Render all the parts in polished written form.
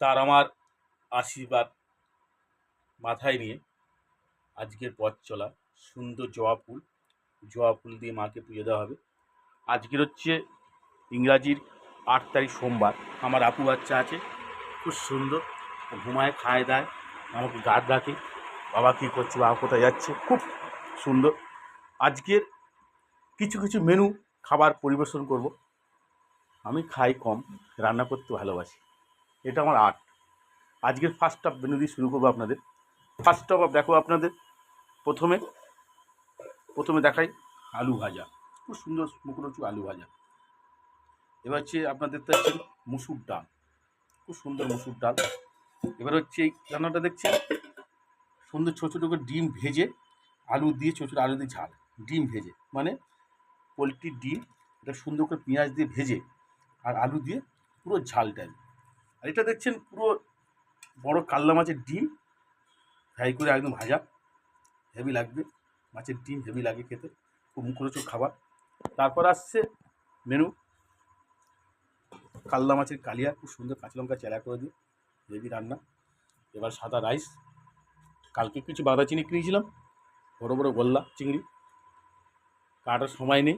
তার আমার আশীর্বাদ মাথায় নিয়ে আজকের পথ চলা। সুন্দর জবা ফুল দিয়ে মাকে পুজো দেওয়া হবে। আজকের হচ্ছে ইংরাজির 8 তারিখ সোমবার। আমার আপু বাচ্চা আছে, খুব সুন্দর, ঘুমায়, খায় দায়, আমাকে গার্ড রাখে। বাবা কী করছে, বাবা কোথায় যাচ্ছে, খুব সুন্দর। আজকের কিছু কিছু মেনু খাবার পরিবেশন করব। আমি খাই কম, রান্না করতে ভালোবাসি, এটা আমার আর্ট। আজকের ফার্স্ট অফ মেনু দিয়ে শুরু করবো আপনাদের। ফার্স্ট অফ দেখো আপনাদের প্রথমে দেখাই আলু ভাজা, খুব সুন্দর মুখরোচক আলু ভাজা। এবার হচ্ছে আপনাদের দেখছেন মুসুর ডাল, খুব সুন্দর মুসুর ডাল। এবার হচ্ছে এই রান্নাটা দেখছেন সুন্দর ছোটো ছোটো করে ডিম ভেজে, আলু দিয়ে ছোটো ছোটো আলু দিয়ে ঝাল, ডিম ভেজে মানে পোলট্রির ডিম, এটা সুন্দর করে পেঁয়াজ দিয়ে ভেজে আর আলু দিয়ে পুরো ঝালটাই। আর এটা দেখছেন পুরো বড় কাতলা মাছের ডিম ফ্রাই করে একদম ভাজা, হেভি লাগবে। মাছের ডিম হেভি লাগে খেতে, খুব মুখরোচক খাবার। তারপর আসছে মেনু কাতলা মাছের কালিয়া, খুব সুন্দর কাঁচা লঙ্কা চেরা করে দিই, হেভি রান্না। এবার সাদা রাইস, কালকে কিছু বাঁধা চিংড়ি কিনেছিলাম, বড় বড় গোল্লা চিংড়ি, কাটার সময় নেই,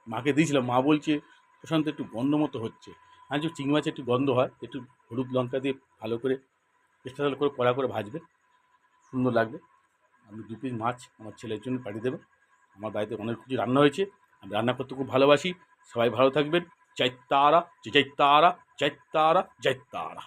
মাকে দিয়েছিলাম। মা বলছে প্রশান্ত একটু গন্ধ মতো হচ্ছে। হ্যাঁ, যে চিংড়ি মাছে একটু গন্ধ হয়, একটু হলুদ লঙ্কা দিয়ে ভালো করে স্পেশাল করে কড়া করে ভাজবে, সুন্দর লাগবে। আমি 2 পিস মাছ আমার ছেলের জন্য পাঠিয়ে দেবেন। আমার বাড়িতে অনেক কিছু রান্না হয়েছে, আমি রান্না করতে খুব ভালোবাসি। সবাই ভালো থাকবেন। জয় তারা, জয় তারা, জয় তারা, জয় তারা।